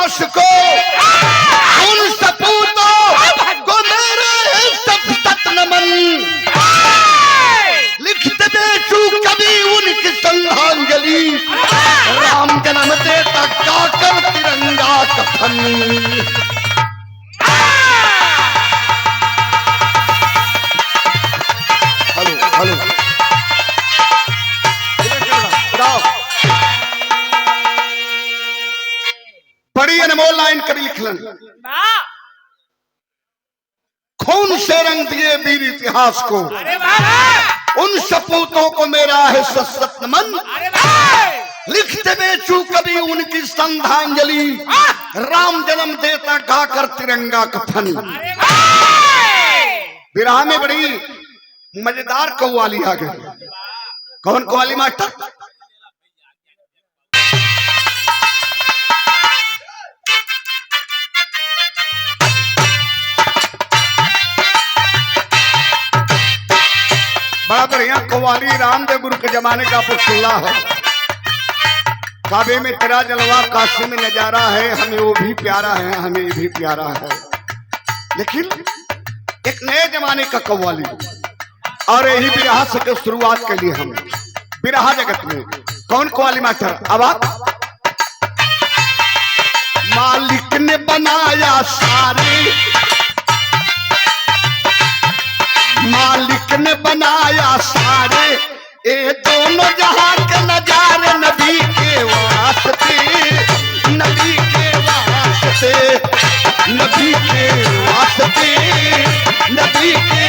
विनाश को उन सपूतों को मेरे सत नमन। लिखते बेचू कभी उनकी श्रद्धांजलि, राम जन्म देता गाकर तिरंगा कफन। हेलो बड़ी अनमोल लाइन कभी लिखलन, खून से रंग दिए वीर इतिहास को, उन सपूतों को मेरा है सत नमन। लिखते बेचू कभी उनकी श्रद्धांजलि, राम जन्म देता गाकर तिरंगा कफन। विराह में बड़ी मजेदार कव्वाली आ गई। कौन कव्वाली मास्टर? बड़ा बढ़िया कव्वाली रामदेव गुरु के जमाने का पुस्तुल्ला है। काबे में तेरा जलवा, काशी में नजारा है, हमें वो भी प्यारा है, हमें ये भी प्यारा है। लेकिन एक नए जमाने का कव्वाली और यही विराह से शुरुआत के लिए हम विराह जगत में कौन कव्वाली मास्टर? अब आप मालिक ने बनाया सारे, मालिक ने बनाया सारे, ये दोनों जहां के नजारे नबी के वास्ते, नबी के वास्ते, नबी के वास्ते, नबी के।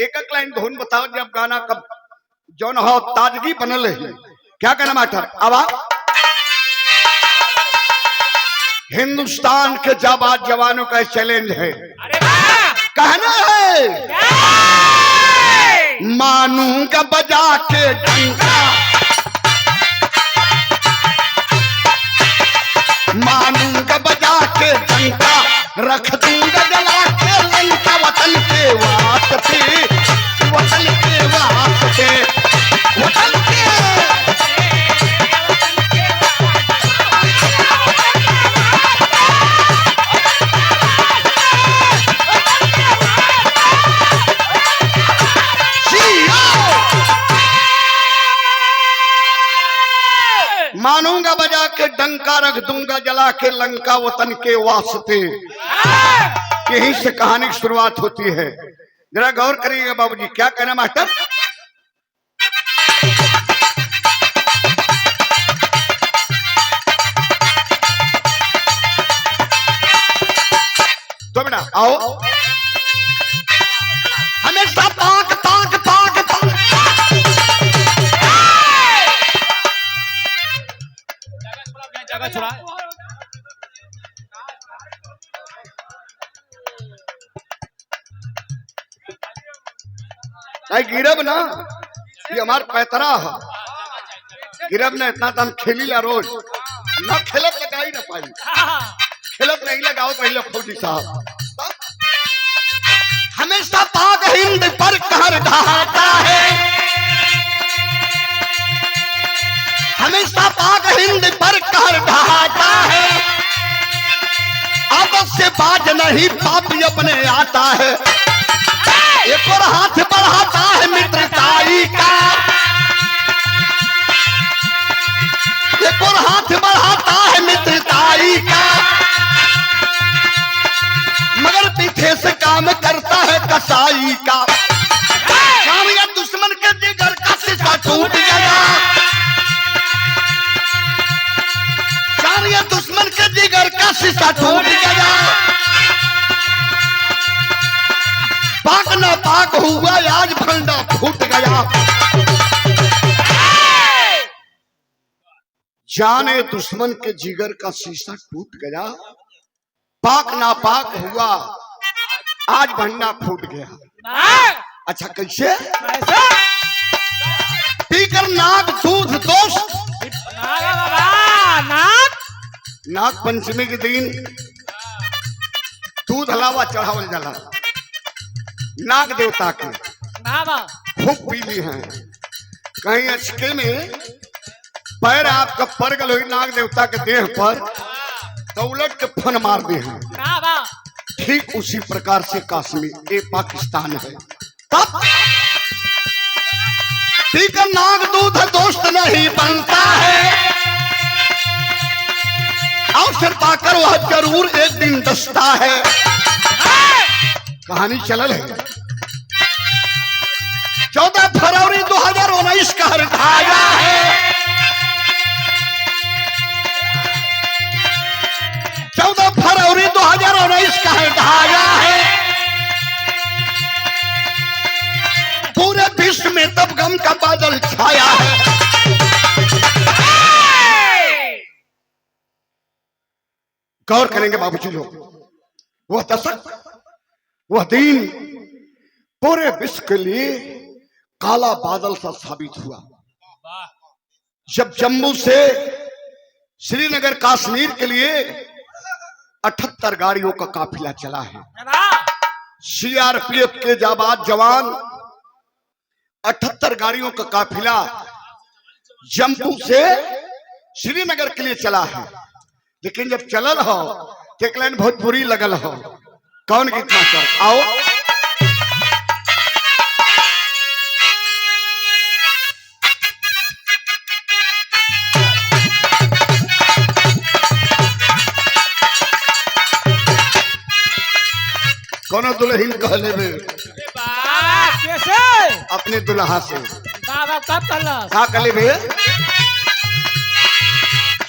एक लाइन धुन बताओ जब गाना कब जौन हो ताजगी बनल है। क्या कहना मास्टर? अब हिंदुस्तान के जाबाज जवानों का चैलेंज है, कहना है मानूंगा बजा के डंका, मानूंगा बजा के डंका, रख दूंगा जला के लंका वतन के वास्ते, वतन के वास्ते, वतन के। मानूंगा बजा के डंका, रख दूंगा जला के लंका वतन के वास्ते। यहीं से कहानी की शुरुआत होती है। जरा गौर करिएगा बाबूजी, क्या कहना मास्टर? तो बेटा आओ, हमेशा ताक ताक ताक ताक। जगह छुड़ा गिरब ना, ये हमार पैतरा है। गिरब ने इतना तन खेली ला रोज ना, खेलत लगाई ना पाई, खेलत नहीं लगाओ पहले फौजी साहब। हमेशा पाक हिंद पर कहर ढाता है, हमेशा पाक हिंद पर कहर ढाता है। अब से बाज नहीं पाप अपने आता है, एक और हाथ बढ़ाता है मित्रताई का, एक और हाथ बढ़ाता है मित्रताई का, मगर पीछे से काम करता है कसाई का। सामने दुश्मन के जिगर का शीशा टूट गया, सामने दुश्मन के जिगर का शीशा टूट गया। पाक ना पाक हुआ आज भंडा फूट गया। जाने दुश्मन के जिगर का शीशा टूट गया, पाक ना पाक हुआ आज भंडा फूट गया। अच्छा कैसे? पीकर नाग दूध दोस्त, नाग पंचमी के दिन दूध हलावा चढ़ावल जाला नाग देवता के, खूब पीली हैं। कहीं अचके में पैर आपका परगल हुई नाग देवता के देह पर तो उलट के फन मार दे हैं। ठीक उसी प्रकार से कश्मीर ये पाकिस्तान है। तब पीकर नाग दूध दोस्त नहीं बनता है, अवसर पाकर वह जरूर एक दिन दस्ता है। कहानी चलल है 14 फरवरी 2019 का हटाया है। 14 फरवरी 2019 का हटाया है। पूरे विश्व में तब गम का बादल छाया है। गौर करेंगे बाबूजी लोग, वह दशक वह दिन पूरे विश्व के लिए काला बादल सा साबित हुआ जब जम्मू से श्रीनगर कश्मीर के लिए 78 गाड़ियों का काफिला चला है। सीआरपीएफ के जाबाज जवान 78 गाड़ियों का काफिला जम्मू से श्रीनगर के लिए चला है। लेकिन जब चलल हो तो एक लाइन बहुत बुरी लगल हो। कौन गीत मास्टर? आओ कौन दुल्हन कह लेबे अपने दुल्हा से का कह लेबे?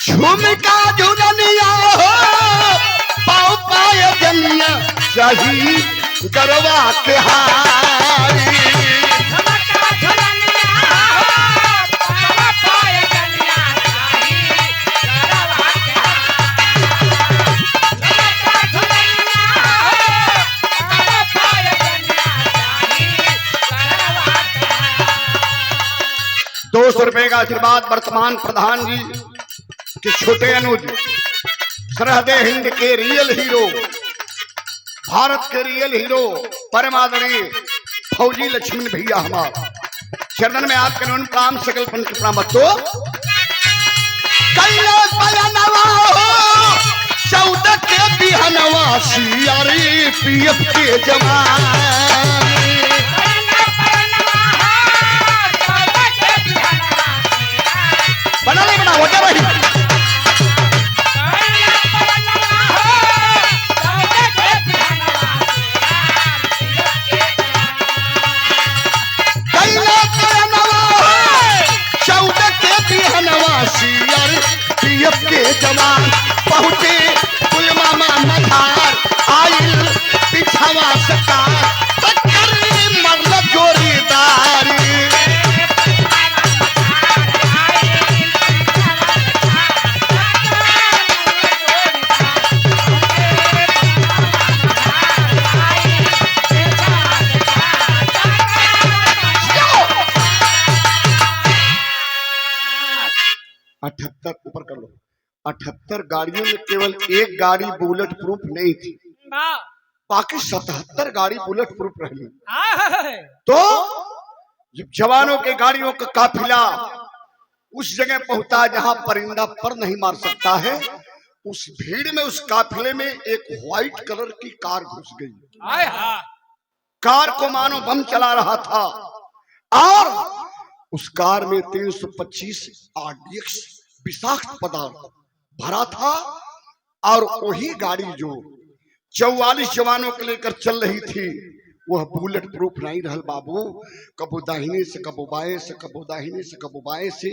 झुमका झुलनिया हो पाओ पाए जनिया चाही गरवा के हारी। झुमका झुलनिया हो पाओ पाए जनिया चाही गरवा के हारी। झुमका झुलनिया हो पाओ पाए जनिया चाही गरवा के हारी। 200 रुपए का आशीर्वाद वर्तमान प्रधान जी कि छोटे अनुज सरहदे हिंद के रियल हीरो, भारत के रियल हीरो परम आदरणीय फौजी लक्ष्मण भैया हमारा चरणन में आपके नून काम सकल पंच प्रणाम। तो कैलाश बयानवा हो 14 के बिहनवा सीआरपीएफ के जवान बना ले बना हो जा भाई। सीआरपीएफ के जवान पहुंचे पुलवामा मधार आइल पिछावा सरकार टक्कर मरल जोरीदारी। ऊपर कर लो 78 गाड़ियों में केवल एक गाड़ी बुलेट प्रूफ नहीं थी, बाकी 77 गाड़ी बुलेट प्रूफ रही। तो जब जवानों के गाड़ियों का काफिला उस जगह पहुंचा जहां परिंदा पर नहीं मार सकता है, उस भीड़ में उस काफिले में एक व्हाइट कलर की कार घुस गई। कार को मानो बम चला रहा था और उस कार में 325 RDX विषाक्त पदार्थ भरा था। और वही गाड़ी जो 44 जवानों को लेकर चल रही थी वह बुलेट प्रूफ नहीं रहल बाबू। कबो दाहिने से कबो बाएं से कबो दाहिने से कबो बाएं से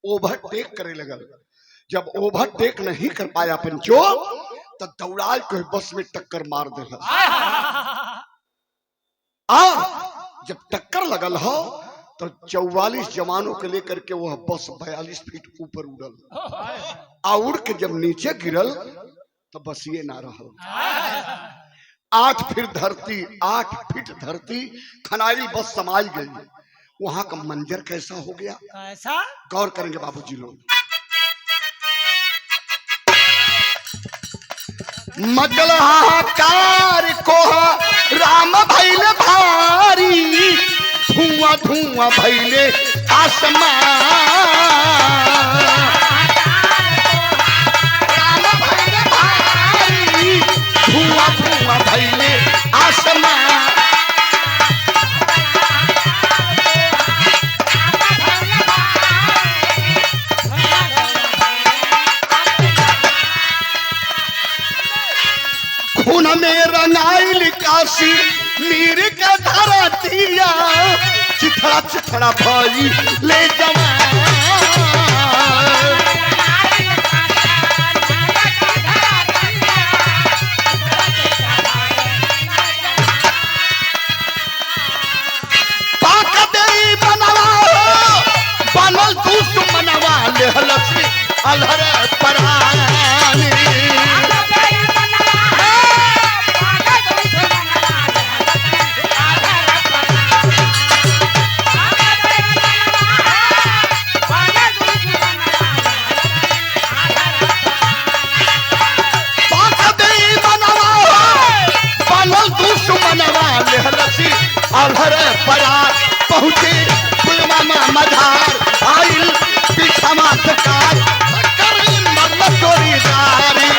ओवरटेक करे लगल। जब ओवरटेक नहीं कर पाया पंचो तो दौड़ा के बस में टक्कर मार दे। और जब टक्कर लगल हो तो 44 जवानों को लेकर के वह बस 42 फीट ऊपर उड़ल। उड़ के जब नीचे गिरल तो बस ये ना रहल। 8 फीट धरती 8 फीट धरती खनाइल बस समाई गई। वहां का मंजर कैसा हो गया, कैसा गौर करेंगे बाबूजी लोग। मचल हाहाकार कोहा राम भैले भारी धुआं धुआं भैले आसमान राम भैले भारी धुआं धुआं भैले आसमान खून में रंगाइल काशी मीर का धरतिया चिथड़ा चिथड़ा भाई ले जवान पाक दे बनवा बनल दुश्मनवा लेहलस अलहर परानी अलहर परार पहुंचे पुलवामा मधार आइल पिछमा सरकार मरल चोरीदारी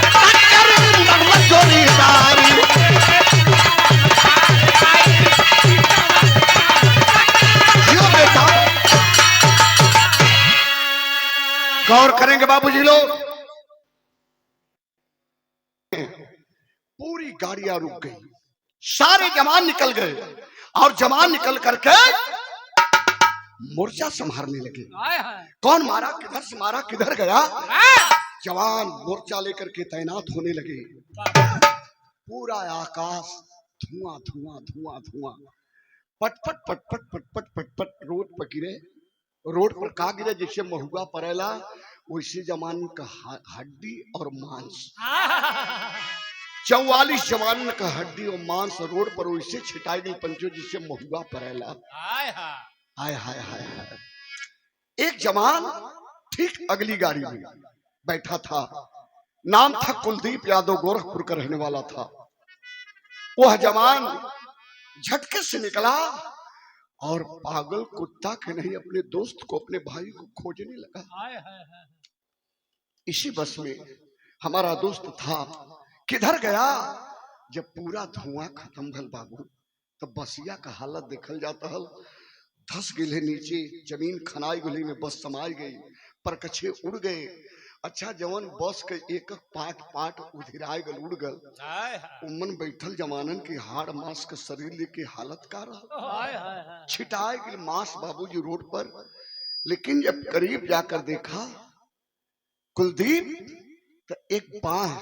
मरल चोरीदारी बेटा गौर करेंगे बाबूजी लोग पूरी गाड़ियां रुक गई सारे जवान निकल गए और जवान निकल करके मोर्चा संभालने लगे कौन मारा किधर से मारा किधर गया जवान मोर्चा लेकर के तैनात होने लगे पूरा आकाश धुआं धुआं धुआं धुआं पटपट पटपट पटपट पटपट रोड पर गिरे रोड पर का गिरे जैसे महुआ पड़ेला वैसे जवान का हड्डी और मांस 44 जवान का हड्डी और मांस रोड पर वैसे छिटाई गई पंचो जिससे महुआ पड़ेला हाय हाय हाय हाय एक जवान ठीक अगली गाड़ी में बैठा था नाम था कुलदीप यादव गोरखपुर का रहने वाला था वह जवान झटके से निकला और पागल कुत्ता के नहीं अपने दोस्त को अपने भाई को खोजने लगा इसी बस में हमारा दोस्त था किधर गया जब पूरा धुआं खत्म भल बाबू तब बसिया का हालत देखल जाता हल धस गिले नीचे जमीन खनाई गुली में बस समाई गई परकछे उड़ गए अच्छा जवन बस के एक पाट पाट उधिराए गल उड़ गल उमन बैठल जवानन की हाड़ मांस के शरीर लेके हालत का रहा छिटाए गल मांस बाबूजी रोड पर लेकिन जब करीब जाकर देखा कुलदीप तो एक बाह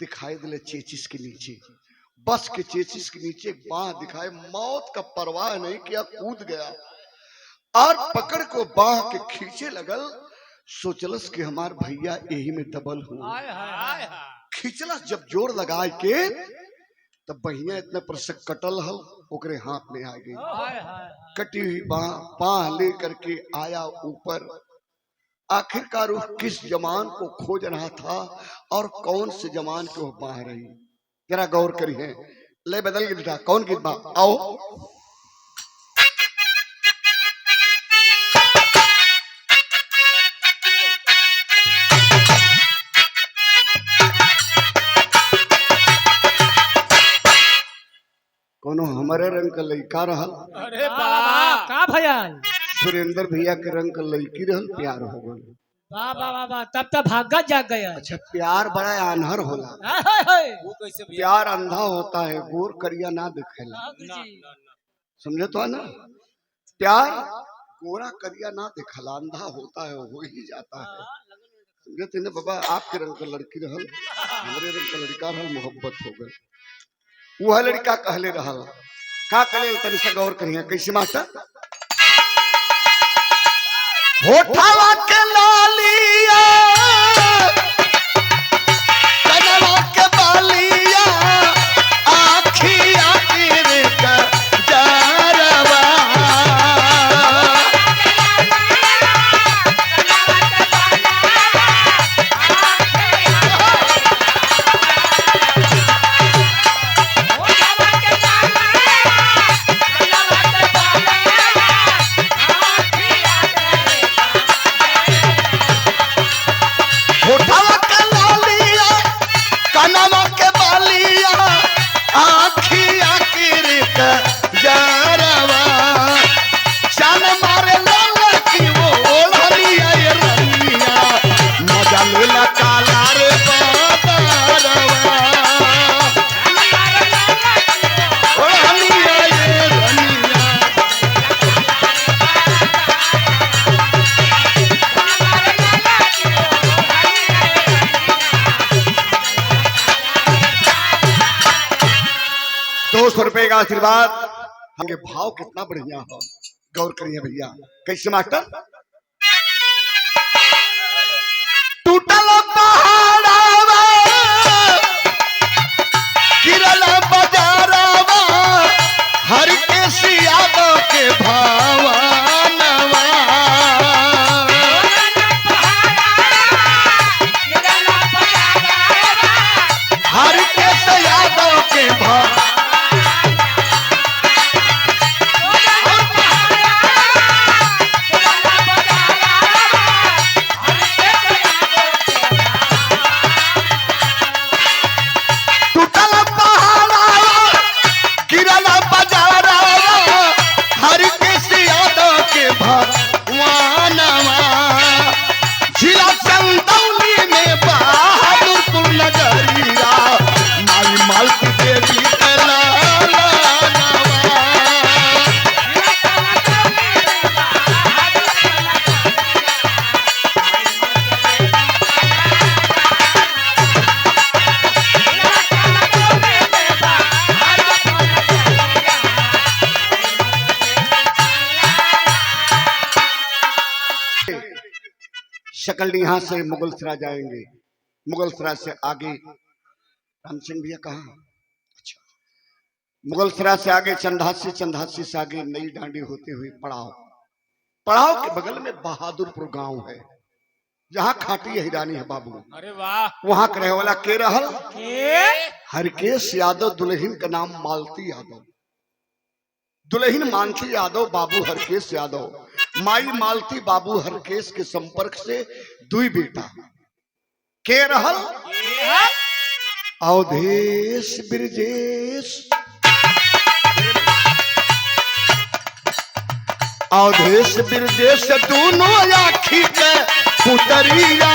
दिखाई दिले चेचिस के नीचे बस के चेचिस के नीचे एक बाह दिखाए मौत का परवाह नहीं किया कूद गया और पकड़ को बाह के खींचे लगल सोचलस कि हमार भैया यही में दबल हुआ खींचलस जब जोर लगाए के तब बहिया इतने पर से कटल हल ओकरे हाथ में आ गई कटी हुई बाह ले करके आया ऊपर आखिरकार उस किस जवान को खोज रहा था और कौन से जवान को बाह रही जरा गौर करिए ले बदल गई बेटा कौन गीत बा आओ कोनो हमारे रंग का लड़का रहा अरे बाबा का भैया सुरेंद्र भैया के रंग का लड़की रहल प्यार हो गल वाह वाह वाह वाह तब तक भागत जाग गया अच्छा प्यार बड़ा आन्हर होला वो कैसे प्यार अंधा होता है गोर करिया ना दिखेला समझे तो ना प्यार गोरा करिया ना दिखला अंधा होता है हो ही जाता है समझे तेने बाबा आपके रंग का लड़की रहल हमारे रंग का लड़का रहल मोहब्बत हो गई वह लड़का कहले रहल का कहले तनी से गौर करिए कैसे मास्टर होठवा के लालिया कनवा के बालिया आखिया गिर का जरवा आशीर्वाद। हमके भाव कितना बढ़िया हो, गौर करिए भैया। कैसे मास्टर? टूटल पहाड़ावा गिरल बजारावा हर के सियादो के भावानवा। हर के सियादो के भाव शकलडीहा से मुगलसराय जाएंगे, मुगलसराय से आगे राम सिंह भैया कहाँ? अच्छा, मुगलसराय से आगे चंदासी, चंदासी से आगे नई डांडी होते हुए पड़ाव, पड़ाव के बगल में बहादुरपुर गांव है, जहाँ खाटी हिरानी है बाबू। अरे वाह। वहां का रहे वाला के रहल हरकेश यादव, दुल्हन का नाम मालती यादव, दुल्हन मानसी यादव, बाबू हरकेश यादव। माई मालती बाबू हरकेश के संपर्क से दुई बेटा के रहल अवधेश ब्रजेश, अवधेश ब्रजेश दोनों आखी के पुतरिया।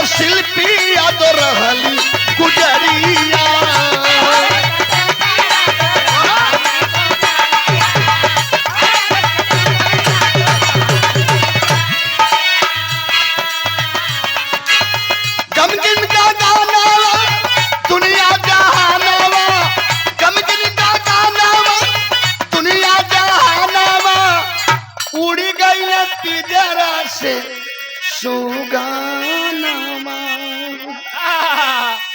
शिल्पी याद रहली गुजरिया। गमगिन का गाना दुनिया जहानावा, गमगिन का गाना दुनिया जहानावा, उड़ी गई पिजरा से सुगानावा।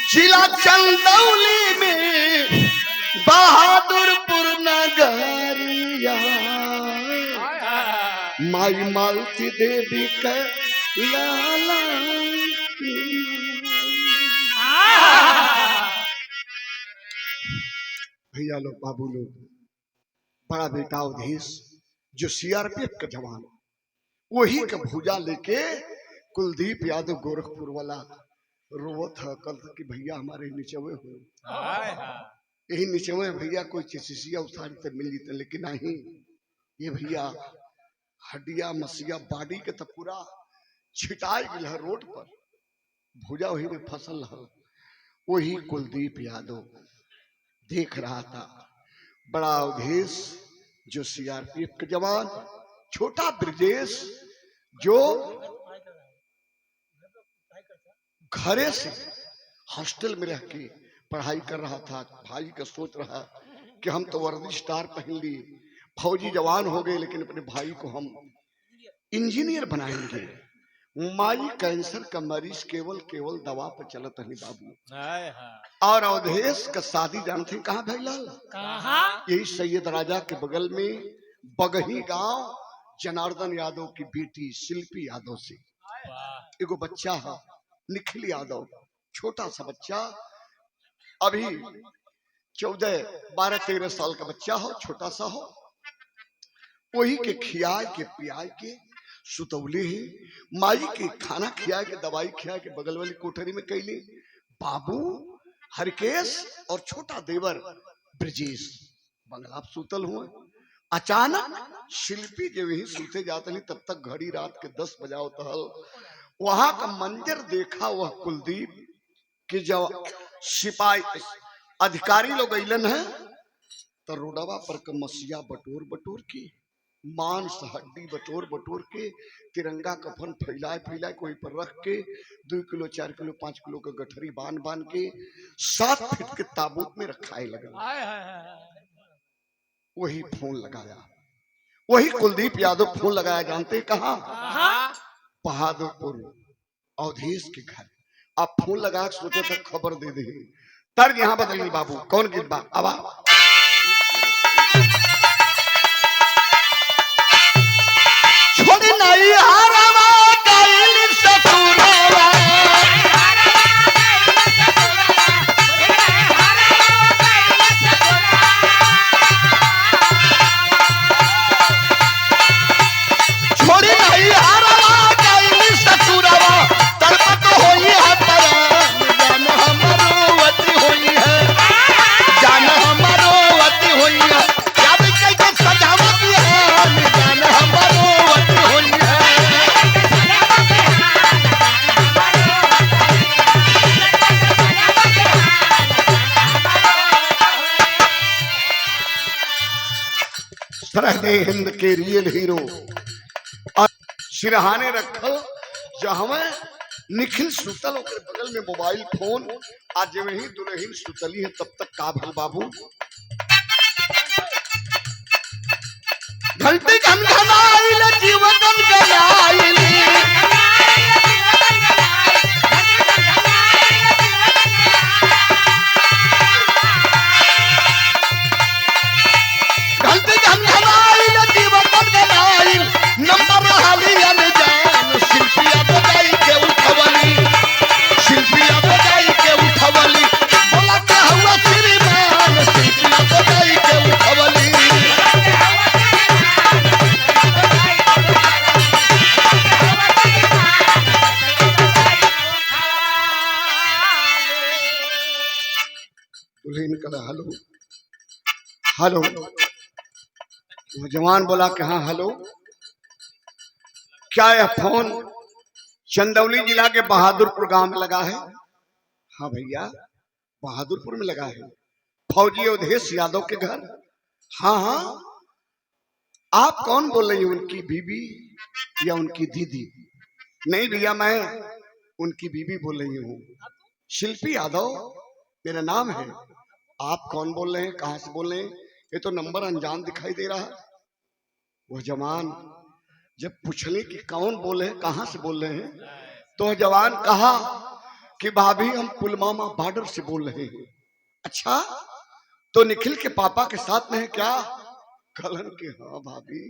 जिला चंदौली में बहादुरपुर नगरिया, माई मालती देवी का लाला। भैया लोग, बाबू लोग, बड़ा बेटा अवधेश जो सीआरपीएफ का जवान, वही का भुजा लेके कुलदीप यादव गोरखपुर वाला रोवत है कल कि भैया हमारे निचवे हो, यही निचवे भैया कोई चिसिया उसारी तो मिल जीते, लेकिन नहीं, ये भैया हड्डिया मसिया बाडी के तो पूरा छिटाई गया है रोड पर, भुजा वही में फसल है। वही कुलदीप यादव देख रहा था, बड़ा अवधेश जो सीआरपीएफ के जवान, छोटा ब्रजेश जो घरे से हॉस्टल में रह के पढ़ाई कर रहा था। भाई का सोच रहा कि हम तो वर्दी स्टार पहन लिए, फौजी जवान हो गए, लेकिन अपने भाई को हम इंजीनियर बनाएंगे। माई कैंसर का मरीज केवल केवल दवा पर चलत नहीं बाबू। और अवधेश का शादी जानते कहाँ भैया? यही सैयद राजा के बगल में बगही गांव, जनार्दन यादव की बेटी शिल्पी यादव से एगो बच्चा है निखिल यादव, छोटा सा बच्चा, अभी 14-12-13 साल का बच्चा हो, छोटा सा हो। वही के खियाए के पियाए के सुतौले ही, माई के खाना खिया के दवाई खिया के बगल वाली कोठरी में कैली बाबू हरकेश और छोटा देवर ब्रजेश बंगला सुतल हुए। अचानक शिल्पी जब ही सूते जाते नहीं, तब तक घड़ी रात के 10 बजा होता है। वहां का मंजर देखा वह कुलदीप कि जब सिपाही अधिकारी लोग अइलन है तो रोडवा पर के मसिया बटोर बटोर के मांस हड्डी बटोर बटोर के तिरंगा कफन फैलाए फैलाए कोई पर रख के 2 किलो 4 किलो 5 किलो का गठरी बांध बांध के 7 फीट के ताबूत में रखाए लगा। वही फोन लगाया, वही कुलदीप यादव फोन लगाया। जानते कहा? बहादुरपुर अवधेश के घर। आप फोन लगा सोचो तक खबर दे दे। तर्ज यहाँ बदली बाबू। कौन गीत बा? अब छोड़ी नहीं हारवा कैल ससुरवा छोड़ी नहीं हारवा कैल ससुरवा तड़पत होई है जान हमरो वती होई है, जान हमरो वती होई है। क्या भी कई सजावत है जान हमरो वती होई है। सरहदे हिंद के रियल हीरो सिरहाने रखल जहां निखिल सुतल ओकर बगल में मोबाइल फोन। आज जब ही दुल्हन सुतली है तब तक का भल बाबू घंटी घनघनाइल जीवन गलाइल घंटी घनघनाइल जीवन गलाइल नंबर हालिया में जान शिल्पिया बजाई के उठवली, शिल्पिया बजाई के उठवली बोला का हुआ श्रीमान शिल्पिया बजाई के उठवली। दुल्हन कहा हेलो हेलो। वो जवान बोला कि हाँ हेलो। क्या यह फोन चंदौली जिला के बहादुरपुर गांव में लगा है? हाँ भैया बहादुरपुर में लगा है, फौजी अवधेश यादव के घर। हाँ हाँ। आप कौन बोल रही हैं? उनकी बीबी या उनकी दीदी? नहीं भैया मैं उनकी बीबी बोल रही हूँ, शिल्पी यादव मेरा नाम है। आप कौन बोल रहे हैं? कहाँ से बोल रहे हैं? ये तो नंबर अनजान दिखाई दे रहा है। वो जवान जब पूछले कि कौन बोले कहां से बोल रहे हैं तो जवान कहा कि भाभी हम पुलवामा बॉर्डर से बोल रहे हैं। अच्छा तो निखिल के पापा के साथ में है क्या? कलन के हाँ भाभी।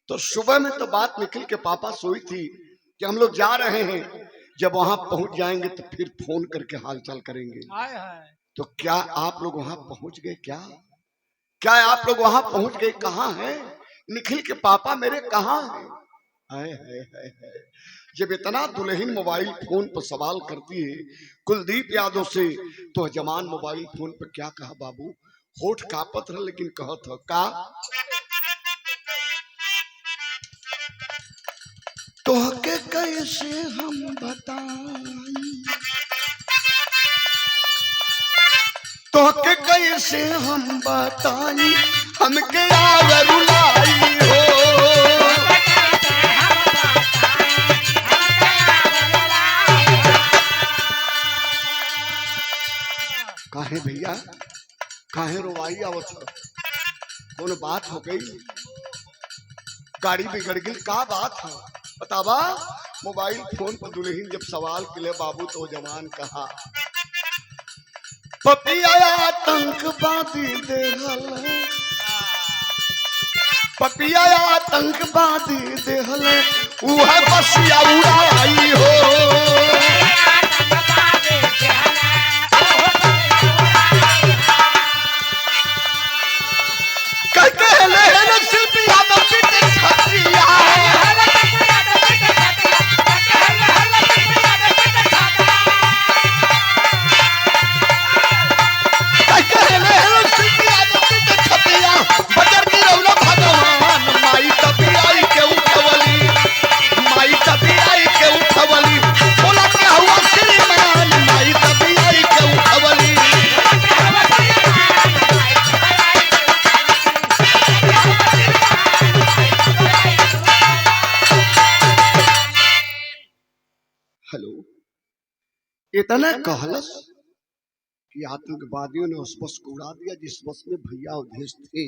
तो सुबह में तो बात निखिल के पापा सोई थी कि हम लोग जा रहे हैं, जब वहां पहुंच जाएंगे तो फिर फोन करके हालचाल करेंगे। तो क्या आप लोग वहां पहुंच गए? क्या क्या आप लोग वहां पहुंच गए? कहाँ है निखिल के पापा मेरे? कहाँ हैं? है। जब इतना दुल्हन मोबाइल फोन पर सवाल करती है कुलदीप यादव से तो जमान मोबाइल फोन पर क्या कहा बाबू? होठ कापत रहा लेकिन कहत हो का तो के कैसे हम बताई, तो के कैसे हम बताई हमके आवर रुलाई हो। काहे भैया काहे रोवाई आवत? कौन बात हो गई? गाड़ी बिगड़ गई? का बात है बतावा? मोबाइल फोन पर दुल्हन जब सवाल के लिए बाबू तो जवान कहा पपिया आतंकवादी देहल, पपिया आतंकवादी देहल वह बसिया उड़ाई हो। माई तभी आई के उठवली इतना कहलस कि आतंकवादियों ने उस बस को उड़ा दिया जिस बस में भैया अवधेश थे,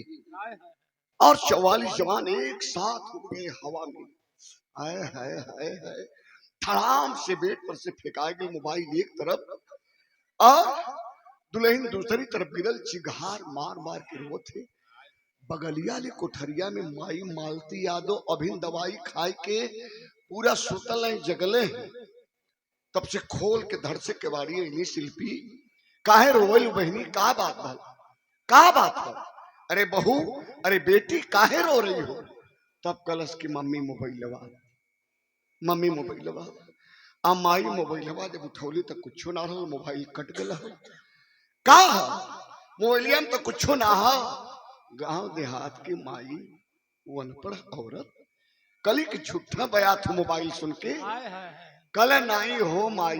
और 44 जवान एक साथ उड़ गए हवा में। हाय हाय हाय हाय, धड़ाम से बेड पर से फेंका गई मोबाइल एक तरफ और दुल्हन दूसरी तरफ गिरल। चिघार मार मार के रो थे। बगलिया ले कोठरिया में माई मालती यादव अभिन दवाई खाए के पूरा सुतल है, जगले हैं। तब से खोल के धड़ से केवाड़ी इन्हीं शिल्पी, काहे रोवल बहनी, का बात भल, का बात है? अरे बहू, अरे बेटी, काहे रो रही हो? तब कलश की मम्मी मोबाइलवा, मम्मी मोबाइलवा। आ माई मोबाइलवा जब उठौली तक कुछ ना रहा, मोबाइल कट गया। का मोबाइलिया में तो कुछ ना हा। गांव देहात की माई, वो अनपढ़ औरत, कली की छुट्टा बया थू मोबाइल सुन के। कल नाई हो माई,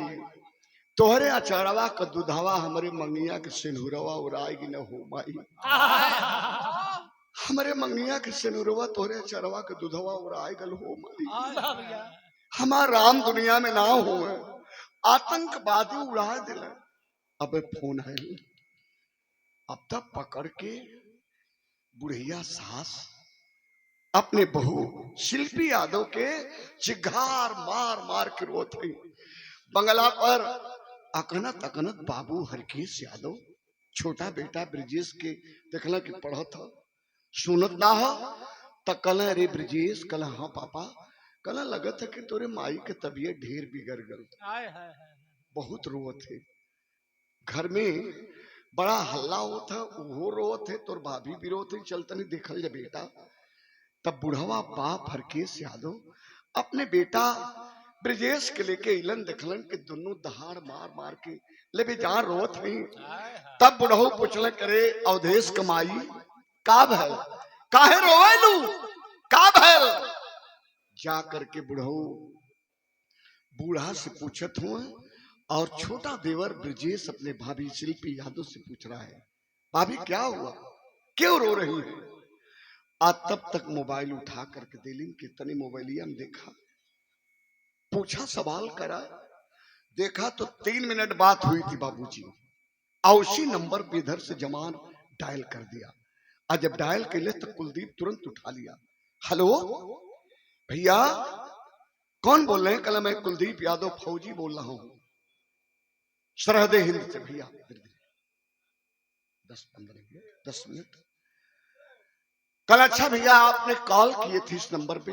तोहरे अचारवा का दुधावा हमारे मंगिया के सिंदूरवा उड़ाएगी न हो माई। हमारे मंगिया के सिंदूरवा तोहरे अचारवा के दुधवा उड़ाएगल हो माई। हमार राम दुनिया में ना हो, आतंकवादी उड़ा दिल। अब फोन है, अब तक पकड़ के बुढ़िया सास अपने बहू शिल्पी यादव के चिघार मार मार के रोत है। बंगला पर अकनत अकनत बाबू हरकेश यादव, छोटा बेटा ब्रिजेश के देखला कि पढ़त था, सुनत ना हो। त कल रे ब्रिजेश, कल हाँ पापा, कल लगत है कि तोरे माई के तबीयत ढेर बिगड़ गल, बहुत रोत है। घर में बड़ा हल्ला होता, वो रोत है, तोर भाभी भी रोत है, चलता नहीं देखल जा बेटा। तब बुढ़वा बाप हरकेश यादव अपने बेटा ब्रिजेश के लेके इलन देखलन के दोनों दहाड़ मार मार के ले बेजार रोत नहीं। तब बुढ़ऊ पूछले, करे अवधेश कमाई का भैल, काहे रोवेलू, का भैल? जा करके बुढ़ऊ बूढ़ा से पूछत हुआ, और छोटा देवर ब्रिजेश अपने भाभी शिल्पी यादव से पूछ रहा है, भाभी क्या हुआ, क्यों रो रही है? आज तब तक मोबाइल उठा करके दिलिन के तनी मोबाइलिया में देखा, पूछा, सवाल करा, देखा तो 3 मिनट बात हुई थी बाबूजी, और उसी नंबर पे इधर से जमान डायल कर दिया। और जब डायल कर ले तो कुलदीप तुरंत उठा लिया। हेलो भैया, कौन बोल रहे हैं? कल मैं कुलदीप यादव फौजी बोल रहा हूं, सरहदे हिंद से। भैया 10 मिनट। कल अच्छा भैया आपने कॉल किए थे इस नंबर पे?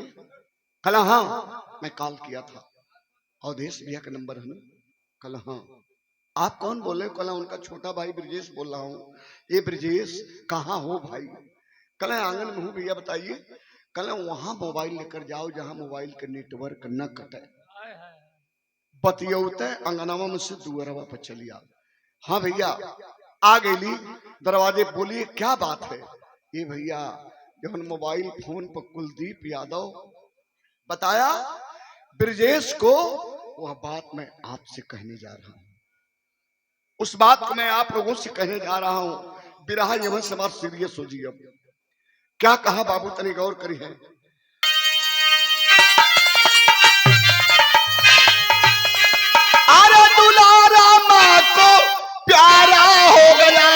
कल हाँ मैं कॉल किया था, अवधेश भैया का नंबर है ना? कल हाँ। आप कौन बोले? कल उनका छोटा भाई ब्रिजेश बोल रहा हूँ। ये ब्रिजेश कहाँ हो भाई? कल आंगन में हूँ भैया, बताइए। कल वहां मोबाइल लेकर जाओ जहां मोबाइल का नेटवर्क न कटे, बतियौते अंगनावा में से दुअरवा पर चलिया। हाँ भैया आ गई दरवाजे, बोलिए क्या बात है? ये भैया जब मोबाइल फोन पर कुलदीप यादव बताया ब्रिजेश को, वह बात मैं आपसे कहने जा रहा हूं, उस बात को मैं आप लोगों से कहने जा रहा हूं। बिरहा यमन समाज सीरियस हो जी। अब क्या कहा बाबू, तनी गौर करी है। अरे दुलारा माँ को प्यारा हो गया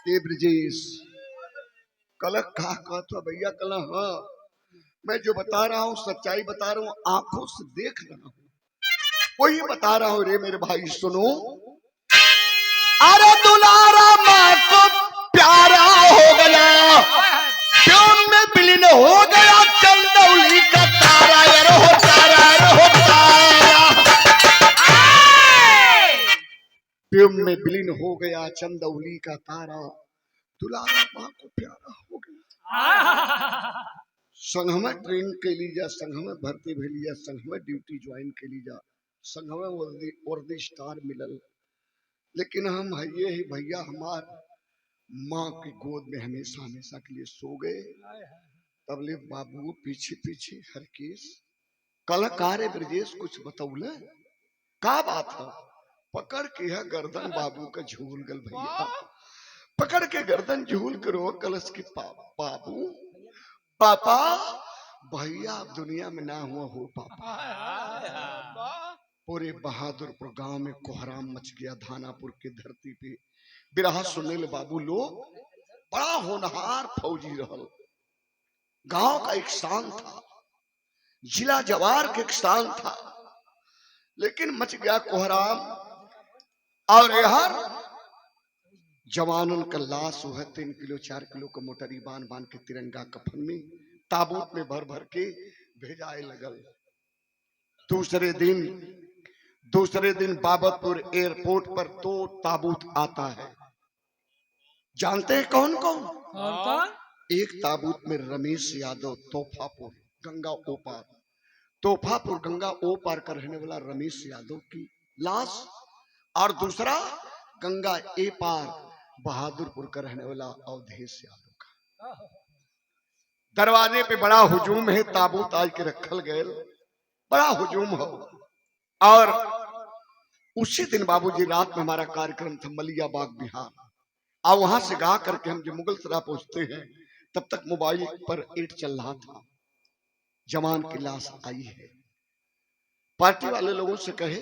ये ब्रिजेश। कल कहा था भैया? कल हाँ मैं जो बता रहा हूँ सच्चाई बता रहा हूँ, आंखों से देख रहा हूँ, वही बता रहा हूँ रे मेरे भाई, सुनो। अरे दुलारा माँ को प्यारा हो गया, प्योन में विलीन हो गया चंदौली का तारा, यार हो तारा, यार हो तारा। प्योन में विलीन हो गया चंदौली का तारा, दुलारा माँ को प्यारा हो गया। संघ में ट्रेन के लीजा, संघ में भर्ती भेलिया, संघ में ड्यूटी ज्वाइन के लीजा, संघ में वर्दी स्टार मिलल। लेकिन हम ये ही भैया हमार माँ की गोद में हमेशा हमेशा के लिए सो गए। तब ले बाबू पीछे पीछे हरकेश, कल कारे ब्रिजेश कुछ बतौले, का बात है? पकड़ के है गर्दन बाबू का झूल गल भैया, पकड़ के गर्दन झूल करो कलश की बाबू पापा, भैया अब दुनिया में ना हुआ हो पापा। पूरे बहादुरपुर गांव में कोहराम मच गया। धानापुर की धरती पे बिरहा सुनील बाबू लोग बड़ा होनहार फौजी रहल। गांव का एक शान था, जिला जवार का एक शान था, लेकिन मच गया कोहराम। और यार जवानन का लाश हुआ 3 किलो 4 किलो का मोटरी बांध बांध के तिरंगा कफन में ताबूत में भर भर के भेजाए लगल। दूसरे दिन बाबतपुर एयरपोर्ट पर 2 ताबूत आता है। जानते हैं कौन कौन? एक ताबूत में रमेश यादव तोहफापुर गंगा ओपार, तोहफापुर गंगा ओपार का रहने वाला रमेश यादव की लाश, और दूसरा गंगा ए पार बहादुरपुर का रहने वाला अवधेश यादव का। दरवाजे पे बड़ा हुजूम है, ताबूत आज के रखल गए, बड़ा हुजूम हो। और उसी दिन बाबूजी रात में हमारा कार्यक्रम था मलियाबाग बिहार, और वहां से गा करके हम जब मुगलसराय पहुंचते हैं तब तक मोबाइल पर एड चल रहा था, जवान की लाश आई है। पार्टी वाले लोगों से कहे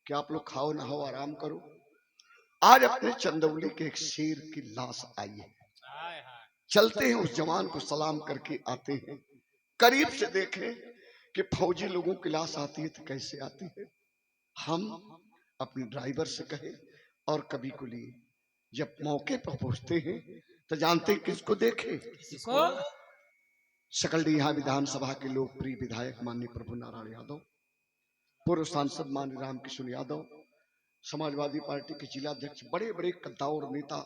कि आप लोग खाओ नहाओ आराम करो, आज अपने चंदौली के एक शेर की लाश आई है। चलते हैं उस जवान को सलाम करके आते हैं, करीब से देखें कि फौजी लोगों की लाश आती है तो कैसे आती है। हम अपने ड्राइवर से कहे और कभी को लिए, जब मौके पर पहुंचते हैं तो जानते हैं किसको देखे? सकलडीहा विधानसभा के लोकप्रिय विधायक माननीय प्रभु नारायण यादव, पूर्व सांसद माननीय रामकिशोर यादव, समाजवादी पार्टी के जिला अध्यक्ष, बड़े बड़े कद्दावर नेता,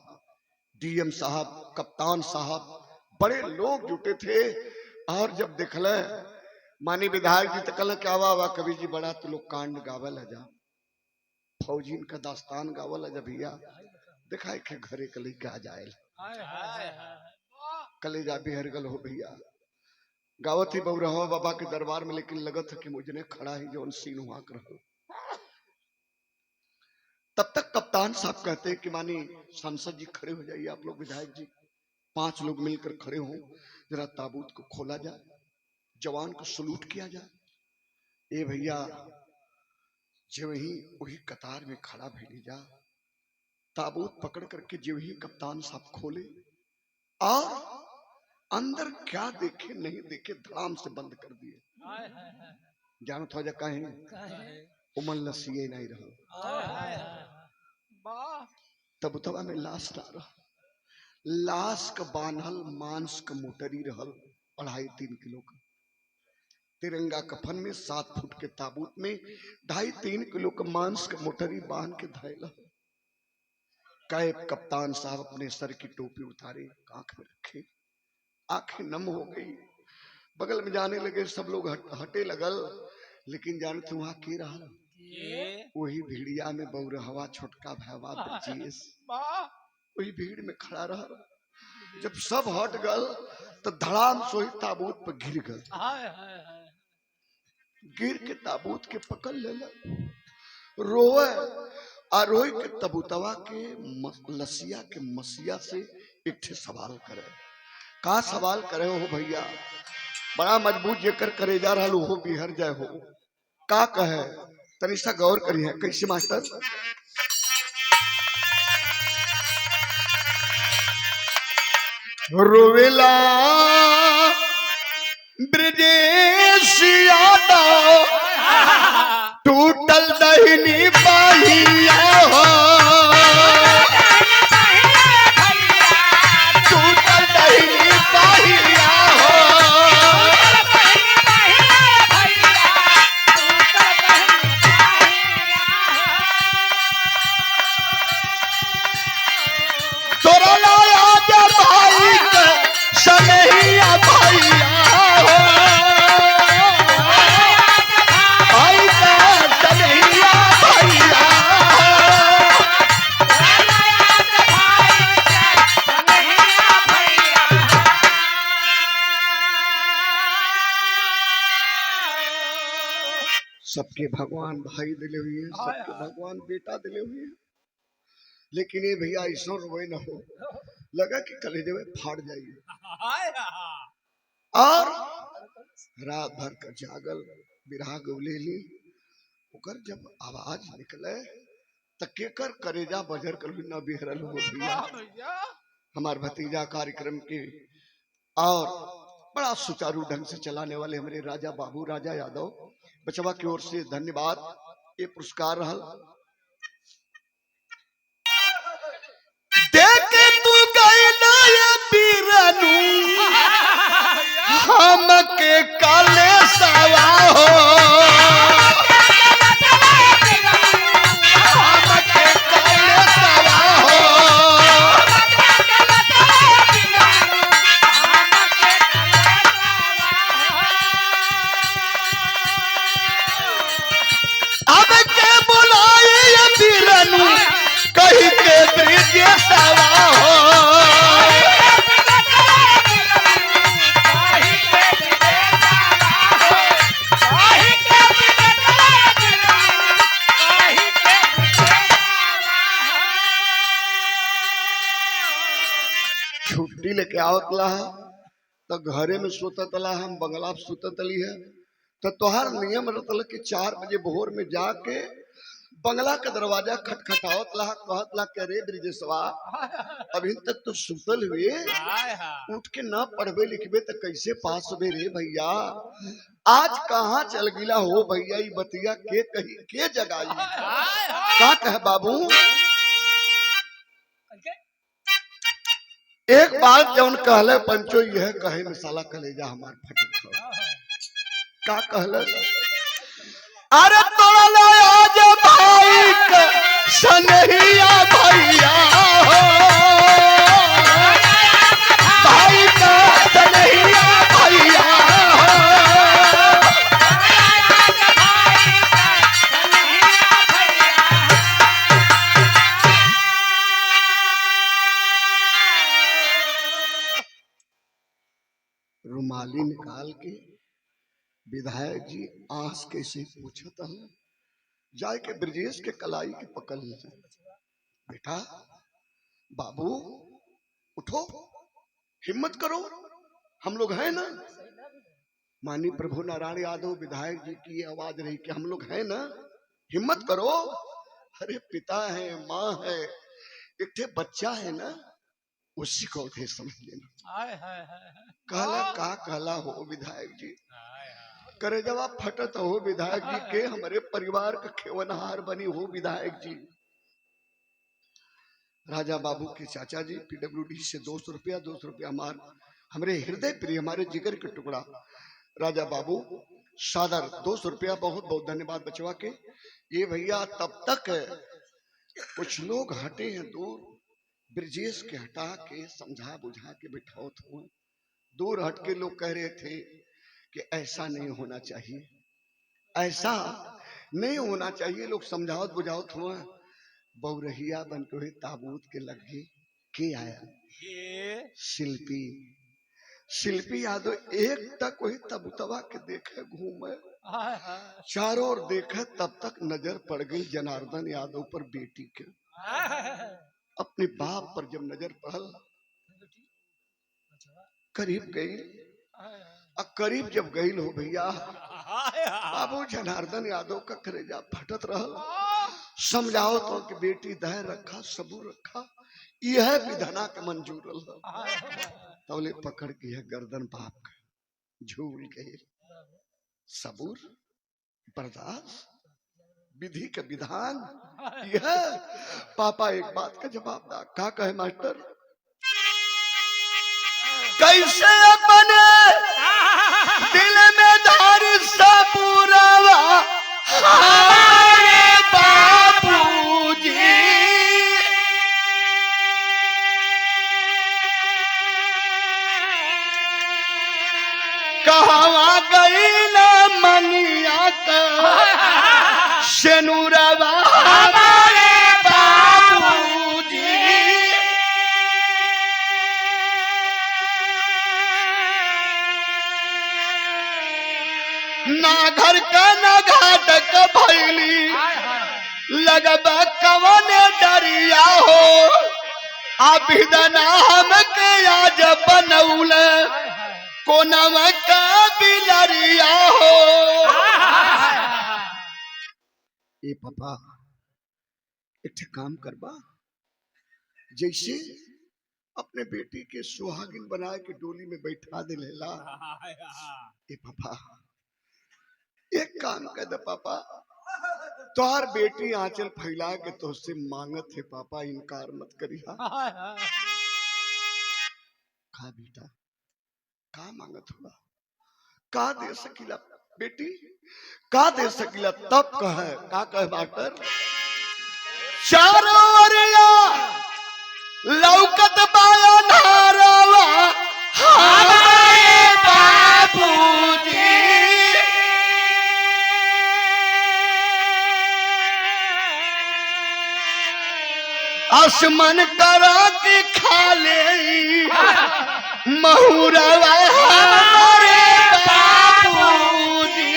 डीएम साहब, कप्तान साहब, बड़े लोग जुटे थे। और जब देखल मानी विधायक जी तो कल क्या हुआ कवि जी बड़ा तो लोग कांड गावल है, जा फौजीन का दास्तान गावल है, जब भैया दिखाए के घरे कली क्या जाए कलेजा बिहरगल हो भैया गावत ही बउरहवा बाबा के दरबार में, लेकिन लगत है कि मुझने खड़ा ही जो सीन वहां कर रहो। तब तक कप्तान साहब कहते हैं कि मानी सांसद जी खड़े हो जाइए, आप लोग विधायक जी 5 लोग मिलकर खड़े हो, जरा ताबूत को खोला जाए, जवान को सलूट किया जाए। ए भैया जो ही वही कतार में खड़ा भेली जा, ताबूत पकड़ करके जो ही कप्तान साहब खोले और अंदर क्या देखे नहीं देखे धड़ाम से बंद कर दिए। जानो थोड़ा जा कहें उमल नसीए नहीं रहा, तबुतवा में लाश ना रहा, लाश का बांधल मांस का मोटरी रहल 2.5-3 किलो का, तिरंगा कफन में 7 फुट के ताबूत में 2.5-3 किलो का मांस का मोटरी बांध के धैला। कैब कप्तान साहब अपने सर की टोपी उतारे, आंख में रखे, आंखें नम हो गई, बगल में जाने लगे, सब लोग हटे लगल, लेकिन जानते वहां के रहा? वही भीड़िया में बउरहवा छोटका भैवा ब्रजेश वही भीड़ में खड़ा रहा। जब सब हट गल तो धड़ाम सोई ताबूत पर गिर गल, गिर के ताबूत के पकड़ ले रोए, और रोई के तबूतवा के लसिया के मसिया से एक ठे सवाल करे। का सवाल करे हो भैया? बड़ा मजबूत जेकर करे जा रहा हो बिहर जाए हो। का कहे तनिषा गौर करी है, कैसे मास्टर? रोवेला ब्रजेश यादव टूटल दहिनी बाहिया हो, टूटल दहिनी बाहिया हो, तोरा लाया जब भाई के सनहिया भैया हो, भाई का सनहिया भैया सबके भगवान भाई दिले हुए हैं, सबके भगवान बेटा दिले हुए हैं, लेकिन ये भैया ऐसा रोए न हो लगा कि कलेजे में फाड़ जाइए। और रात भर का जागल बिरहा गौले ली, ओकर जब आवाज निकले त केकर करेजा बजर कर न बिहरल हो भैया। भैया हमार भतीजा कार्यक्रम के और बड़ा सुचारू ढंग से चलाने वाले हमारे राजा बाबू राजा यादव बचवा की ओर से धन्यवाद। ये पुरस्कार रहल। देख तू गइला ये बीरानू हमके काले सवा हो हमके काले सवा हो अब के बुलाए ये बीरानू कहीं के ब्रिज सवा हो छुट्टी लेके आवत ला तो घरे में सुतत ला हम बंगला पे सुतत ली है तो तोहार नियम रतल कि 4 बजे भोर में जाके बंगला का दरवाजा खटखटावत ला कहत ला के रे ब्रिजेशवा अभी तक तो सुतल हुए उठ के ना पढ़बे लिखबे तो कैसे पास होबे रे भैया। आज कहाँ चल गिला हो भैया ई बतिया के कही के जगाई का कहे बाबू। एक बात जौन कहले पंचो यह कहे मिसाला कलेजा हमार फटक का कहले अरे तोला आज भाई का सनहिया भैया हो भाई का सनहिया भैया हो रुमाली निकाल के विधायक जी आंस कैसे पूछत है जाए के ब्रजेश के कलाई के पकड़ ले बेटा बाबू उठो हिम्मत करो हम लोग हैं ना। माननीय प्रभु नारायण यादव विधायक जी की आवाज रही कि हम लोग हैं ना हिम्मत करो। अरे पिता है माँ है एक थे बच्चा है ना उसी को थे समझ लेना। कहला का कहला हो विधायक जी करे जवाब फटत हो विधायक जी के हमारे परिवार का खेवनहार बनी हो विधायक जी। राजा बाबू के चाचा जी पीडब्ल्यूडी से 200 रुपया हमारे हृदय प्रिय हमारे जिगर के टुकड़ा राजा बाबू सादर 200 रुपया बहुत बहुत धन्यवाद बचवा के। ये भैया तब तक कुछ लोग हटे हैं दूर ब्रजेश के हटा के समझा बुझा के बिठाओ थे दूर हट के लोग कह रहे थे कि ऐसा नहीं होना चाहिए ऐसा नहीं होना चाहिए। लोग समझावत बुझावत हुआ बहुरहिया बन के ताबूत के लगे के आया शिल्पी शिल्पी यादव एक तक वही तबुतवा के देखे घूमे चारों ओर देखे तब तक नजर पड़ गई जनार्दन यादव पर बेटी के। अपने बाप पर जब नजर पड़ल करीब गई करीब जब गई हो भैया बाबू जनार्दन यादव का करेजा फटत रहल। समझाओ तो कि बेटी दह रखा सबूर रखा यह विधना के मंजूर तौले पकड़ के है गर्दन बाप का झूल गए सबूर बर्दाश्त विधि का विधान यह पापा एक बात का जवाब दा का कहे मास्टर कैसे अपने दिल में धार सबूरवा हमारे बाबूजी कहवा गई ना मनिया का शेनुरवा हमारे बाबूजी ना घर का ना घाट का भैली लगबा कवन डरिया हो अभिदना हमके आज बनौल कोनवा का बिलरिया हो ए पापा एक ठे काम करबा, जैसे अपने बेटी के सुहागिन बना के डोली में बैठा दे लेला। ए पापा एक काम कर दे पापा, तोहर बेटी आंचल फैला के तुझसे मांगत है पापा, इनकार मत करिया। का बेटा का मांगत हुआ, का दे सकीला बेटी, का दे सकीला, तब कहे मास्टर, चारों ओरिया लौकत बाया नारवा हमारे बाबूजी, आसमान करा के खा ले महुरवा हमारे बाबूजी।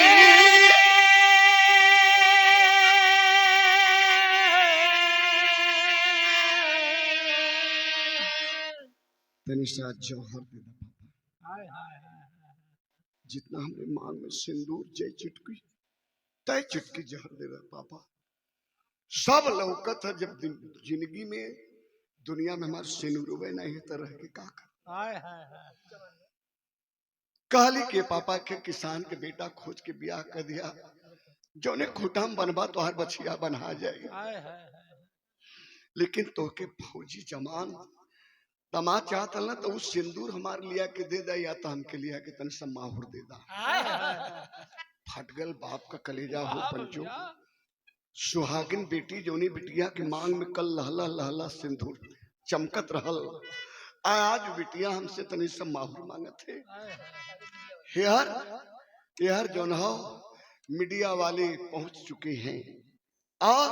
तनिषा जौहर दे दे पापा, जितना हमरे मांग में सिंदूर जय चुटकी तय चुटकी जहर दे दे पापा। सब लौकत है जब जिंदगी में दुनिया में हमारे सिंदूर नहीं तो रह के का कर। कहली के पापा के किसान के बेटा खोज के ब्याह कर दिया, जो ने खुटम बनवा तो हर बछिया बना जाएगा, लेकिन तो के फौजी जमान तमा चाहता ना तो उस सिंदूर हमारे लिया के दे दा, या तो हमके लिया के तन सब माहौर दे दा। फटगल बाप का कलेजा हो पंचो, सुहागिन बेटी जोनी बिटिया के मांग में कल लहला लहला सिंदूर चमकत रहल, आज बिटिया हमसे तनी सब माहौर मांगत है। हेहर जौन हो मीडिया वाले पहुंच चुके हैं और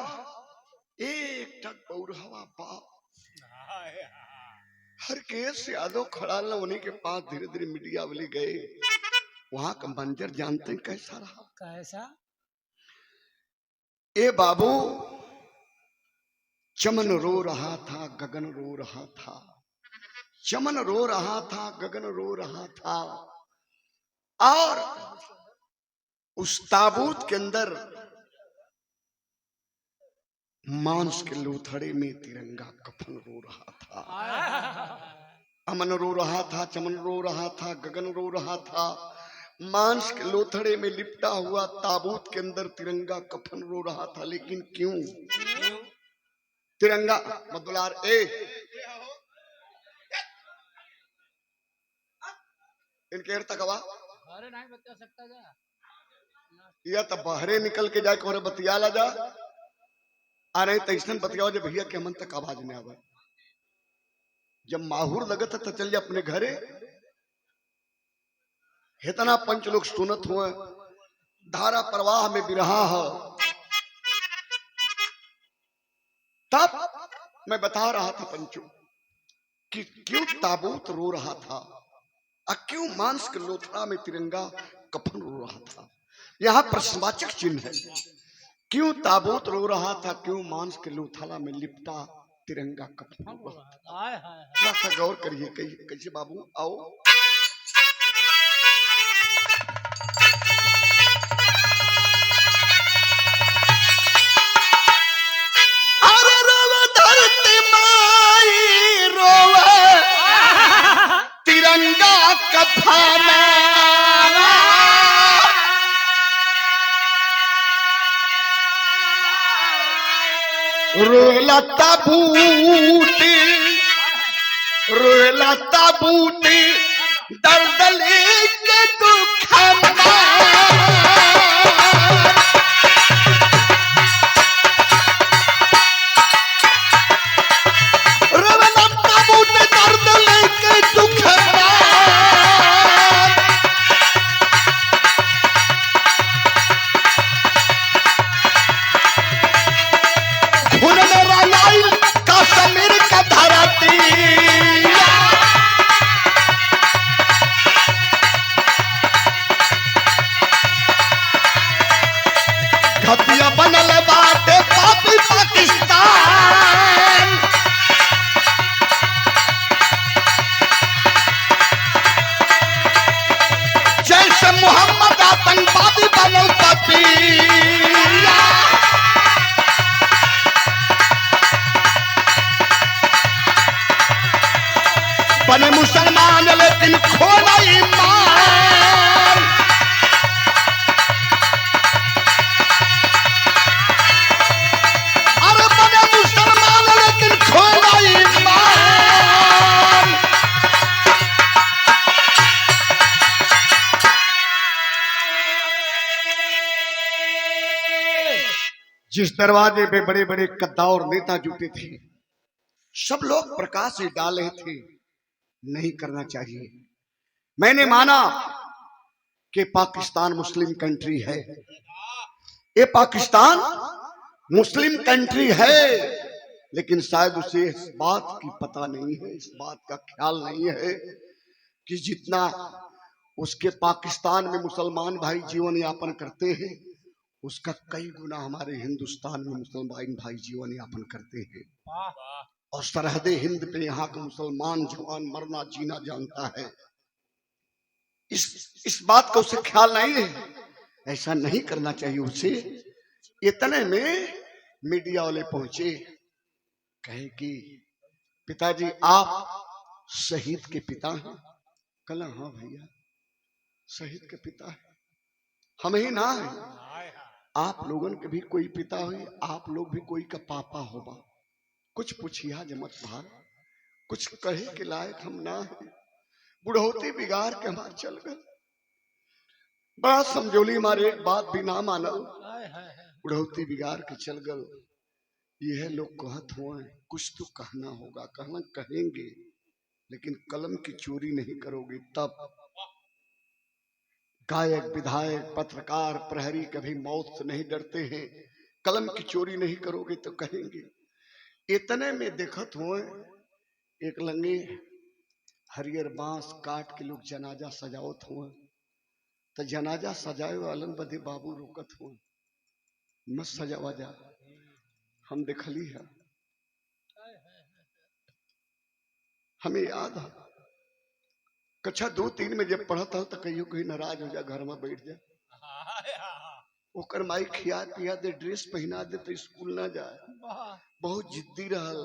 एक टक पौरहवा बाप हर केस यादव खड़ा ना, उन्हीं के पास धीरे धीरे मीडिया वाले गए। वहां का मंजर जानते हैं कैसा रहा? कैसा? ए बाबू, चमन रो रहा था, गगन रो रहा था, चमन रो रहा था, गगन रो रहा था, और उस ताबूत के अंदर मांस के लोथड़े में तिरंगा कफन रो रहा था। अमन रो रहा था, चमन रो रहा था, गगन रो रहा था, मांस के लोथड़े में लिपटा हुआ ताबूत के अंदर तिरंगा कफन रो रहा था। लेकिन क्यों तिरंगा मदुलार इनके तकवा नहीं बता सकता जा, या तो बहरे निकल के जाके और बतिया ला जा, आ नहीं तो ऐसा बतियाओ जब भैया के मन तक आवाज नहीं आवे। जब माहूर लगत है तो चल जा अपने घरे, इतना पंच लोग सुनत हुए, धारा प्रवाह में बिरहा है। तब मैं बता रहा था पंचो कि क्यों ताबूत रो रहा था और क्यों मांस के लोथड़ा में तिरंगा कफन रो रहा था। यहाँ प्रश्नवाचक चिन्ह है, क्यों ताबूत रो रहा था, क्यों मांस के लोथड़ा में लिपटा तिरंगा कफन रो रहा था। थोड़ा सा गौर करिए, कैसे बाबू आओ। अरे रोवे धरती माई रोवे तिरंगा कफन, रोला ताबूती, रोला ताबूती, दलदली के दुख रोला ताबूती, दलदली के दुख कश्मीर का धरती, घटिया बनल बाटे पापी पाकिस्तान। जैसे मोहम्मद आतंकवादी बनल पापी, मुसलमान लेकिन खोना ईमान। अरे बने मुसलमान लेकिन खोना ईमान। जिस दरवाजे पे बड़े बड़े कद्दावर नेता जुटे थे, सब लोग प्रकाश से डाल रहे थे, नहीं करना चाहिए। मैंने माना कि पाकिस्तान मुस्लिम कंट्री है, ये पाकिस्तान मुस्लिम कंट्री है, लेकिन शायद उसे इस बात की पता नहीं है, इस बात का ख्याल नहीं है कि जितना उसके पाकिस्तान में मुसलमान भाई जीवन यापन करते हैं, उसका कई गुना हमारे हिंदुस्तान में मुसलमान भाई जीवन यापन करते हैं। और सरहदे हिंद पे यहाँ का मुसलमान जवान मरना जीना जानता है। इस बात का उसे ख्याल नहीं है, ऐसा नहीं करना चाहिए उसे। इतने में मीडिया वाले पहुंचे, कहे कि पिताजी आप शहीद के पिता हैं। कल हाँ भैया शहीद के पिता है, हम ही ना है, आप लोगन के भी कोई पिता हो, आप लोग भी कोई का पापा होगा। कुछ पूछिया जमत भार, कुछ कहे के लायक हम ना है। बुढ़ौती बिगाड़ के हमार चल गए, बड़ा समझौली मारे, एक बात भी ना मानल, बुढ़ौती बिगाड़ के चल गए। यह लोग कहत हुए कुछ तो कहना होगा, कहना कहेंगे, लेकिन कलम की चोरी नहीं करोगे तब। गायक विधायक पत्रकार प्रहरी कभी मौत से नहीं डरते हैं, कलम की चोरी नहीं करोगे तो कहेंगे। इतने में देखत हुए एक लंगे हरियर बांस काट के लोग जनाजा सजावत हुए, तो जनाजा सजाए वालन बदे बाबू रोकत हुए, मत सजावा जा, हम देखली है, हमें याद है कक्षा 2-3 में जब पढ़ता हो तो कहियो कहीं नाराज हो जा, घर में बैठ जा, ओकर माई खिया पिया दे, ड्रेस पहना दे तो स्कूल ना जाए। बहुत जिद्दी रहल,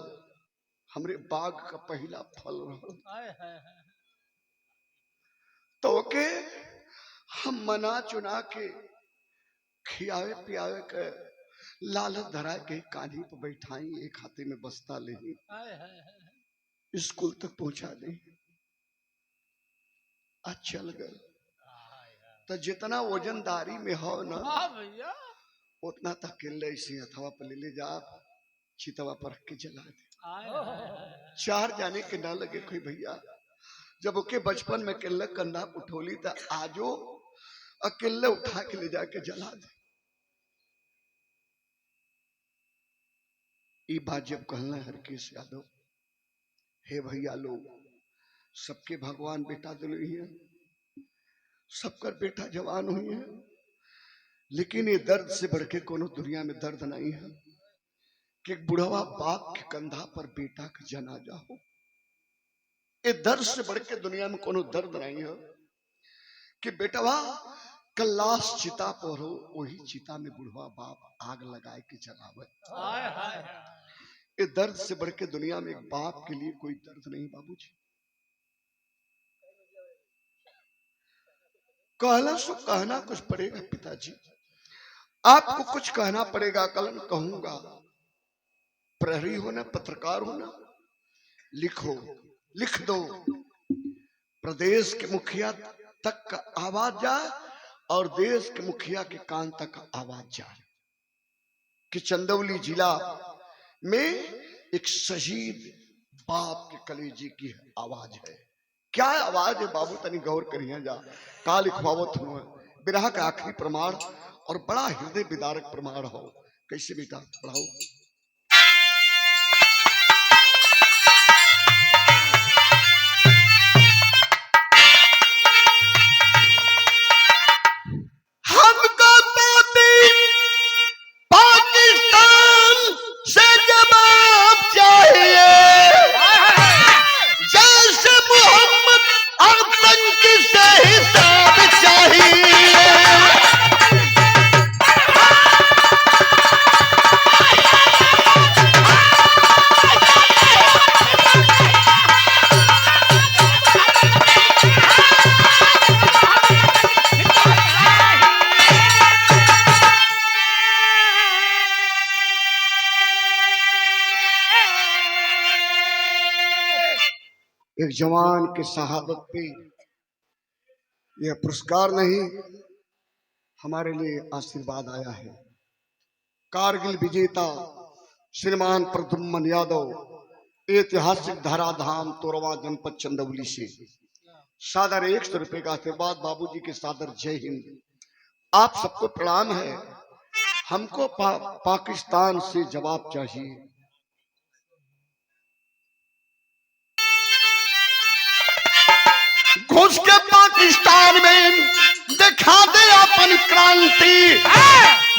हमरे बाग का पहला फल रहल। तो ओके हम मना चुना के खियावे पियावे के लालच धरा के कान्ही पर बैठाई, एक हाथे में बस्ता ले स्कूल तक पहुंचा दे। चल गए तो जितना वजनदारी में हो ना उतना तक किले ऐसे हथवा पर ले जा, चितवा पर रख के जला दे। 4 जाने के ना लगे कोई भैया। जब ओके बचपन में किले कंधा उठोली तो आजो अकेले उठा के ले जाके जला दे। ये बात जब कहना हरकेश यादव, हे भैया लोग सबके भगवान बेटा दिले हैं, सबकर बेटा जवान हुई है, लेकिन ये दर्द से बढ़ के कोनो दुनिया में दर्द नहीं है कि बुढ़वा बाप के कंधा पर बेटा का जनाजा हो। ये दर्द से बढ़ के दुनिया में कोनो दर्द नहीं है कि बेटवा कल्लास चिता पर हो, वही चिता में बुढ़वा बाप आग लगाए के जलावे। ये दर्द से बढ़ के दुनिया में एक बाप के लिए कोई दर्द नहीं बाबूजी। कहना कुछ पड़ेगा पिताजी, आपको कुछ कहना पड़ेगा। कल मैं कहूंगा, प्रहरी हो ना पत्रकार हो ना, लिखो, लिख दो, प्रदेश के मुखिया तक का आवाज जाए और देश के मुखिया के कान तक आवाज जाए कि चंदौली जिला में एक शहीद बाप के कलेजे की आवाज है। क्या आवाज है बाबू, तनी गौर करिए जा। काल लिखवावत हुआ विरह का आखिरी प्रमाण और बड़ा हृदय विदारक प्रमाण हो। कैसे बेटा पढ़ाओ। हमको पाकिस्तान से जवाब चाहिए, जैसे मोहम्मद आतंकी से हिसाब चाहिए। एक जवान के शहादत पे यह पुरस्कार नहीं, हमारे लिए आशीर्वाद आया है। कारगिल विजेता श्रीमान प्रद्युम्न यादव, ऐतिहासिक धराधाम तोरवा जनपद चंदौली से सादर 100 रुपए का आशीर्वाद। बाबूजी के सादर जय हिंद। आप सबको प्रणाम है। हमको पाकिस्तान से जवाब चाहिए। घुस के पाकिस्तान में दिखा दे अपन क्रांति,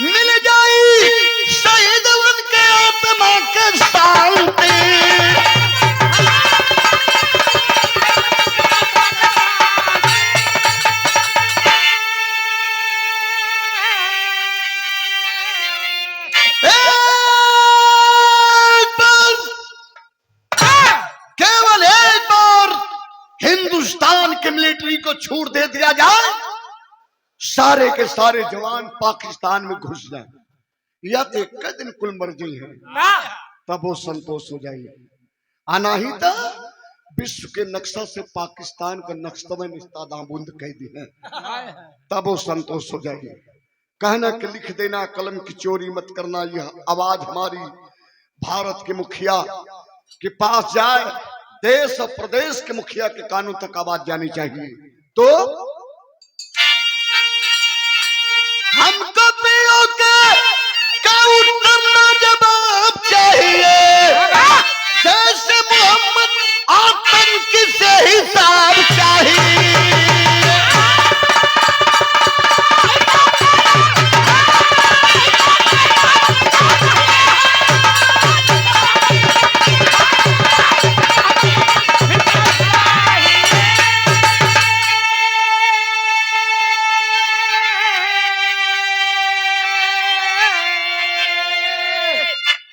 मिल जाई शहीद उनके आत्मा के शांति। केवल एक बार हिंदुस्तान के मिलिट्री को छूट दे दिया जाए, सारे के सारे जवान पाकिस्तान में घुस जाए, या तो एक दिन कुल मर्जी है, तब वो संतोष हो जाइए। आना ही था विश्व के नक्शा से पाकिस्तान का नक्शा में निस्तादाबुंद कह दी है, तब वो संतोष हो जाइए। कहना कि लिख देना कलम की चोरी मत करना, यह आवाज हमारी भारत के मुखिया के पास जाए, देश और प्रदेश के मुखिया के कानून तक आवाज जानी चाहिए। तो हमको पीओ के उत्तर जवाब चाहिए, जैसे मोहम्मद आतंकी से हिसाब चाहिए।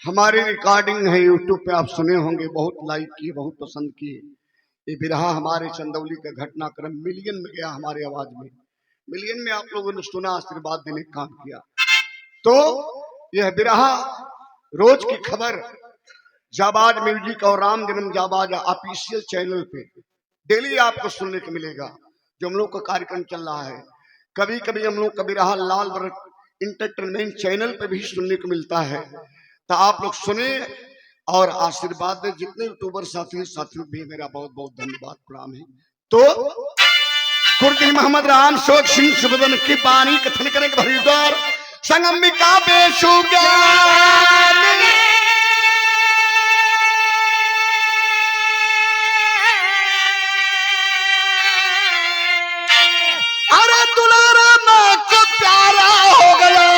हमारी रिकॉर्डिंग है यूट्यूब पे, आप सुने होंगे, बहुत लाइक किए, बहुत पसंद किए। ये बिरहा हमारे चंदौली का घटनाक्रम मिलियन में गया, हमारे आवाज में मिलियन में आप लोगों ने सुना, आशीर्वाद देने का काम किया। तो यह बिरहा रोज की खबर जाबाज म्यूजिक और राम जन्म जाबाज ऑफिशियल चैनल पे डेली आपको सुनने को मिलेगा, जो हम लोग का कार्यक्रम चल रहा है। कभी कभी हम लोग का बिरहा लाल बरक इंटरटेनमेंट चैनल पे भी सुनने को मिलता है। तो आप लोग सुने और आशीर्वाद दे। जितने यूट्यूबर साथियों भी मेरा बहुत बहुत धन्यवाद, प्रणाम है। तो कुर्दी मोहम्मद राम शोक सिंह सुबदन की पानी कथन करें भरीद्वार संगमिका बेशुगान। अरे दुलारा माँ को प्यारा हो गया,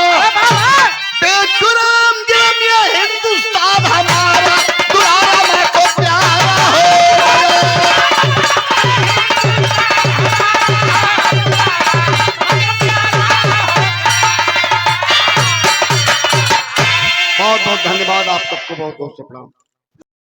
बेशुराम हिंदुस्तान हमारा, दुलारा माँ को प्यारा हो गया। बहुत बहुत धन्यवाद, आप सबको बहुत बहुत से प्रणाम।